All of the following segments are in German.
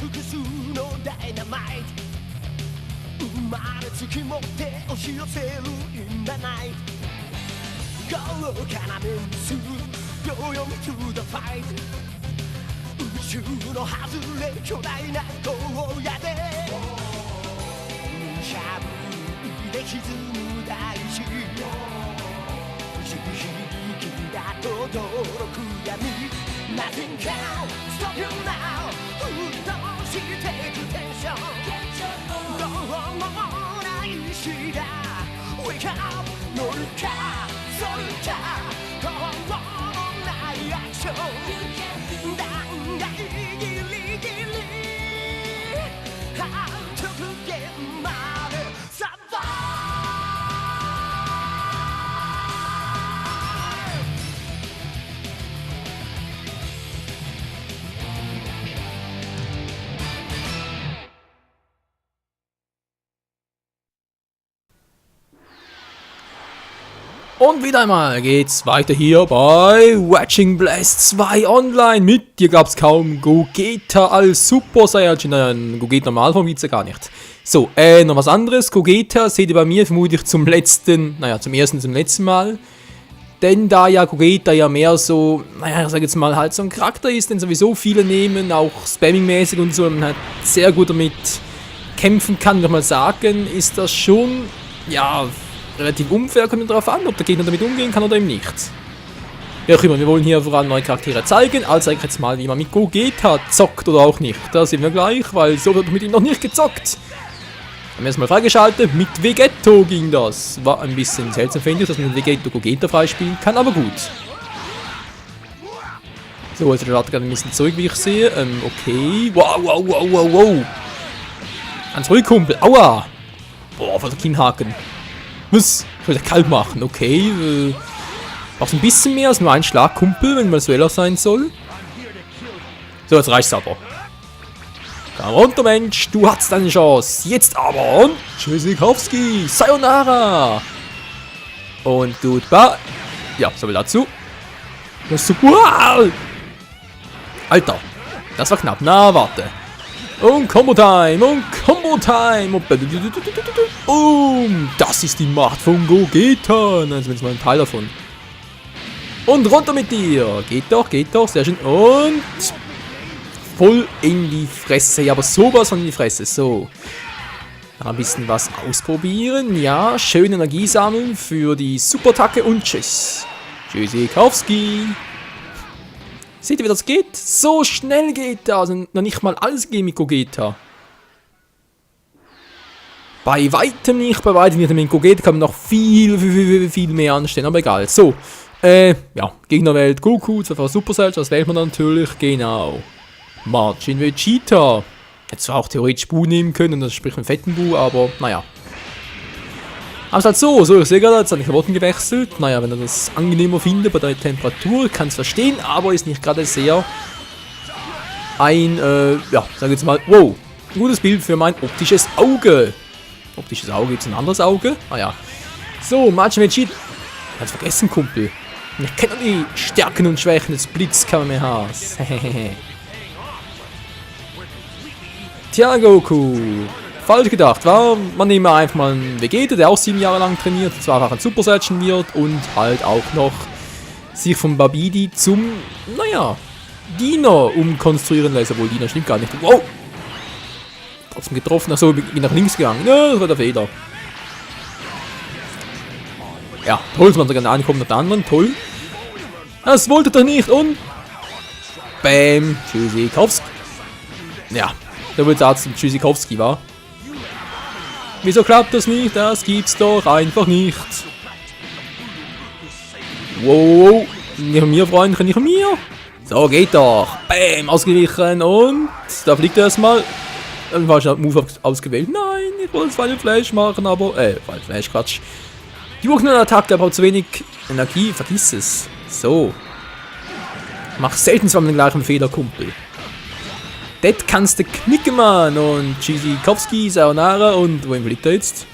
複数のダイナマイト生まれつき持って押し寄せるインダナイト豪華なメンツGo on to the fight 宇宙の外れ巨大な荒野で無茶ぶりで歪む大地地響きが轟く闇Nothing can stop you now 沸騰していくテンションどうもない日が Wake up 乗るかそるかどうもないアクション断崖ギリギリ極限までサバUnd wieder einmal geht's weiter hier bei Watching Blast 2 Online. Mit dir gab's kaum Gogeta als Super Saiyajin. Nein, Gogeta Normalform gibt's ja gar nicht. So, noch was anderes. Gogeta seht ihr bei mir vermutlich zum ersten und zum letzten Mal. Denn da ja Gogeta ja mehr so, naja, ich sag jetzt mal halt so ein Charakter ist, den sowieso viele nehmen, auch spamming-mäßig und so, man halt sehr gut damit kämpfen kann, würde ich mal sagen, ist das schon, ja, relativ unfair, kommt darauf an, ob der Gegner damit umgehen kann oder eben nicht. Ja, auch immer, wir wollen hier vor allem neue Charaktere zeigen, also zeige ich jetzt mal, wie man mit Gogeta zockt oder auch nicht. Da sehen wir gleich, weil so wird mit ihm noch nicht gezockt. Haben wir erstmal freigeschaltet, mit Vegetto ging das. War ein bisschen seltsam, finde ich, dass man mit Vegetto Gogeta freispielen kann, aber gut. So, also der startet gerade ein bisschen zurück, wie ich sehe. Okay, wow. Ein Zurückkumpel, aua. Boah, voll der Kinnhaken. Was? Ich will kalt machen, okay. Auch ein bisschen mehr als nur ein Schlagkumpel, wenn man Dueller sein soll. So, jetzt reicht's aber. Komm runter, Mensch, du hast deine Chance. Jetzt aber und Tschüssikowski, Sayonara. Und goodbye. Ja, so viel dazu. Das ist super. Alter, das war knapp. Na, warte. Und Combo Time, das ist die Macht von Gogeta. Nein, zumindest mal ein Teil davon. Und runter mit dir. Geht doch, sehr schön. Und voll in die Fresse. Ja, aber sowas von in die Fresse. So. Noch ein bisschen was ausprobieren. Ja, schön Energie sammeln für die Superattacke und tschüss. Tschüssikowski. Seht ihr, wie das geht? So schnell geht das. Und noch nicht mal alles geht mit Gogeta. Bei weitem nicht. Mit Gogeta kann man noch viel mehr anstellen. Aber egal. So. Ja. Gegnerwelt Goku. Zwar Super Saiyan. Das wählt man natürlich. Genau. Majin Vegeta. Hätte zwar auch theoretisch Bu nehmen können. Und das spricht mit fetten Bu. Aber naja. Aber es ist halt so, ich sehe gerade, jetzt habe ich Klamotten gewechselt. Naja, wenn ihr das angenehmer findet bei der Temperatur, kann es verstehen, aber ist nicht gerade sehr ein, ja, sag ich jetzt mal, wow, ein gutes Bild für mein optisches Auge. Optisches Auge, gibt es ein anderes Auge? Ah ja. So, Majin Vegeta. Ganz vergessen, Kumpel. Ich kenne die Stärken und Schwächen des Blitzkamehamehas. Tja, Goku. Falsch gedacht, war man nehme einfach mal einen Vegeta, der auch 7 Jahre lang trainiert, zwar einfach ein Super Saiyan wird und halt auch noch sich vom Babidi zum, naja, Diener umkonstruieren lässt, obwohl Diener stimmt gar nicht. Wow! Trotzdem getroffen, achso, bin nach links gegangen, ja, das war der Fehler. Ja, toll, man sogar ankommt nach der anderen, toll. Das wollte er nicht und Bäm, Tschüssikowski. Ja, der wohl Arzt zum Tschüssikowski war. Wieso klappt das nicht? Das gibt's doch einfach nicht. Wow. Nicht von mir, Freunde, nicht von mir. So, geht doch. Bäm, ausgewichen und da fliegt er erstmal. Dann war ich Move ausgewählt. Nein, ich wollte Final Flash machen, aber... Final Flash, Quatsch. Die Urknall-Attacke braucht zu wenig Energie, vergiss es. So. Mach selten zweimal den gleichen Fehler, Kumpel. Das kannst du knicken, Mann. Und Tschüssikowski, Sayonara und wohin fliegt er jetzt?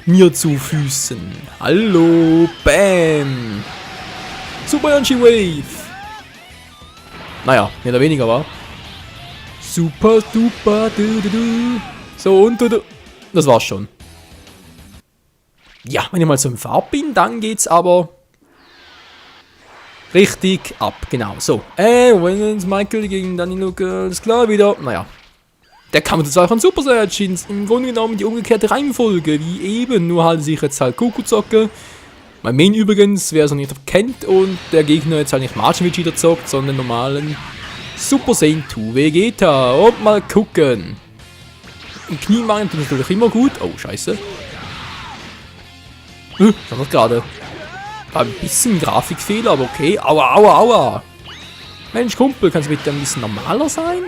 Mir zu Füßen. Hallo, Bam. Super Yonchi Wave. Naja, mehr oder weniger, war. Super, duper, du. So, und du. Das war's schon. Ja, wenn ich mal so im Farb bin, dann geht's aber richtig ab. Genau, so. Wenn Michael gegen Danilo, alles klar wieder. Naja. Der Kampf des von Super Saiyajins. Im Grunde genommen die umgekehrte Reihenfolge, wie eben. Nur halt sich jetzt halt Goku-Zocke. Mein Main übrigens, wer es noch nicht kennt. Und der Gegner jetzt halt nicht Majin Vegeta zockt, sondern normalen Super Saiyan 2 Vegeta. Und mal gucken. Im Knie machen tut natürlich immer gut. Oh, scheiße. Das war gerade. War ein bisschen Grafikfehler, aber okay. Aua, aua, aua. Mensch, Kumpel, kannst du bitte ein bisschen normaler sein?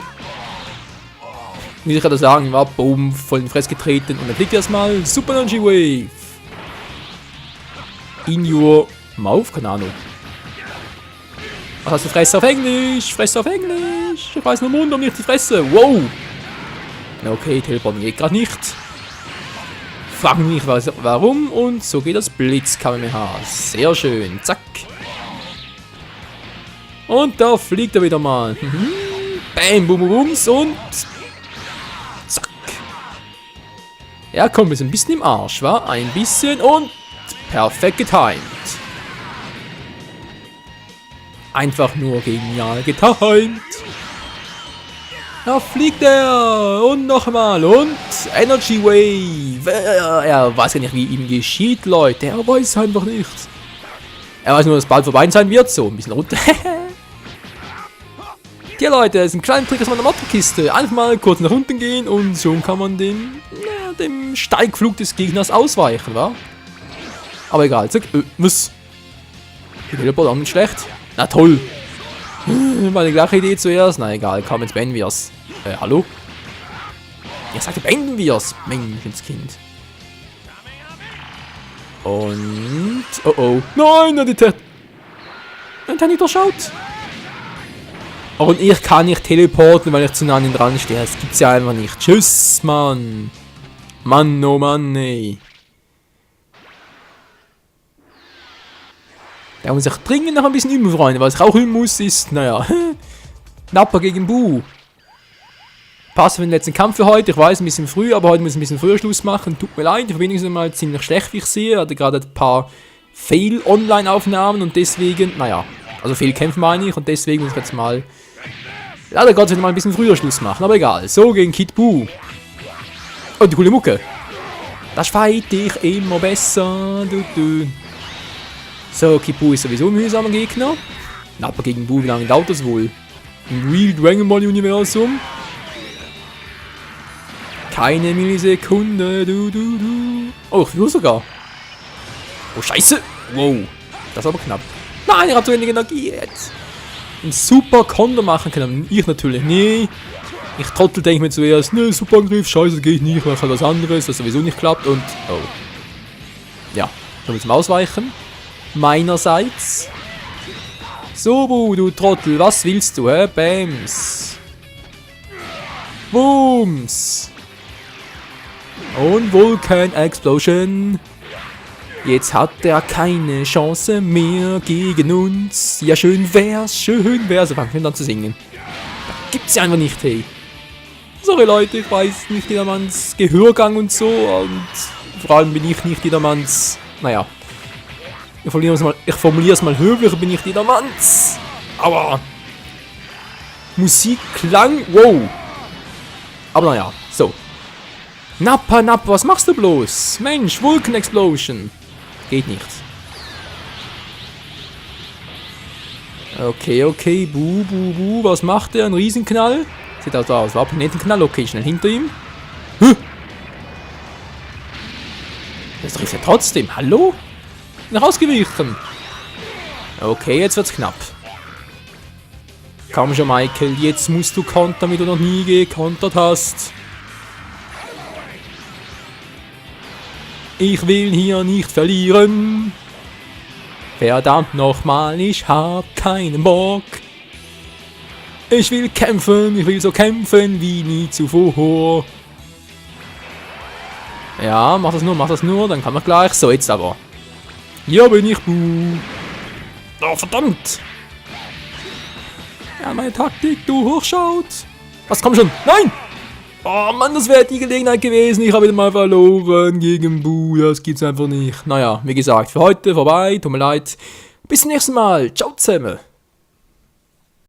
Wie ich gerade sagen, war boom, voll in die Fresse getreten und dann fliegt erstmal Super Energy Wave. In your mouth, keine Ahnung. Was hast du? Fresse auf Englisch, Fresse auf Englisch. Ich weiß nur Mund, um nicht die Fresse. Wow. Okay, Teleporten geht gerade nicht. Fragen mich warum und so geht das Blitz Kamehameha. Sehr schön. Zack. Und da fliegt er wieder mal. Bam, bum, bums und zack. Er kommt jetzt ein bisschen im Arsch, wa? Ein bisschen und perfekt getimed. Einfach nur genial getimed. Da fliegt er und nochmal und Energy Wave. Er weiß ja nicht, wie ihm geschieht, Leute. Er weiß einfach nicht. Er weiß nur, dass es bald vorbei sein wird. So, ein bisschen runter. Ja, Leute, das ist ein kleiner Trick aus meiner Motto-Kiste. Einfach mal kurz nach unten gehen und schon kann man dem Steigflug des Gegners ausweichen, wa? Aber egal, zack. Was? Die Teleport auch nicht schlecht. Na toll. War die gleiche Idee zuerst? Na egal, komm, jetzt beenden wir's. Hallo? Ja, sagte, beenden wir's. Menschenskind. Und... Oh oh. Nein, na die Und dann durchschaut. Und ich kann nicht teleporten, weil ich zu nah an ihn dran stehe. Das gibt's ja einfach nicht. Tschüss, Mann. Mann, oh Mann, ey. Da muss ich dringend noch ein bisschen üben, Freunde. Was ich auch üben muss, ist, naja, Nappa gegen Bu. Passt für den letzten Kampf für heute. Ich weiß, ein bisschen früh, aber heute muss ich ein bisschen früher Schluss machen. Tut mir leid, die Verbindung ist mal ziemlich schlecht, wie ich sehe. Hatte gerade ein paar Fail-Online-Aufnahmen und deswegen, naja, also Fehlkämpfe meine ich und deswegen muss ich jetzt mal, leider Gottes, mal ein bisschen früher Schluss machen. Aber egal. So gegen Kid Bu. Oh, die coole Mucke. Das fight ich immer besser. So, Kid Bu ist sowieso ein mühsamer Gegner. Nappa gegen Bu, wie lange dauert das wohl? Im Real Dragon Ball Universum. Keine Millisekunde, Oh, ich fühle sogar. Oh, scheiße. Wow. Das ist aber knapp. Nein, ich habe zu wenig Energie jetzt. Ein super Konter machen können. Ich natürlich nie. Ich Trottel denke mir zuerst, ne, super Angriff, scheiße, geht nicht, mache was anderes, das sowieso nicht klappt und... Oh. Ja, schon zum Ausweichen. Meinerseits. So, Bu, du Trottel, was willst du, hä? Bams. Booms. Und Vulcan Explosion. Jetzt hat er keine Chance mehr gegen uns. Ja, schön wär's. So fangen wir dann zu singen. Da gibt's ja einfach nicht, hey. Sorry, Leute, ich weiß nicht jedermanns Gehörgang und so. Und vor allem bin ich nicht jedermanns... Naja. Ich formuliere es mal höflich, bin ich jedermanns. Aber... Musik klang... Wow. Aber naja, so. Nappa, was machst du bloß? Mensch, Vulcan Explosion. Geht nicht. Okay, Bu, was macht der? Ein Riesenknall? Sieht also aus, war Planetenknall, okay, schnell hinter ihm. Das trifft er trotzdem, hallo? Rausgewichen. Okay, jetzt wird's knapp. Komm schon, Michael, jetzt musst du kontern, wie du noch nie gekontert hast. Ich will hier nicht verlieren. Verdammt nochmal, ich hab keinen Bock. Ich will kämpfen, ich will so kämpfen wie nie zuvor. Ja, mach das nur, dann kann man gleich. So, jetzt aber. Hier bin ich, Buh. Oh, verdammt. Ja, meine Taktik, du hochschaut. Was, komm schon. Nein! Oh Mann, das wäre die Gelegenheit gewesen. Ich habe wieder mal verloren gegen Buh. Das gibt's einfach nicht. Naja, wie gesagt, für heute vorbei. Tut mir leid. Bis zum nächsten Mal. Ciao zusammen.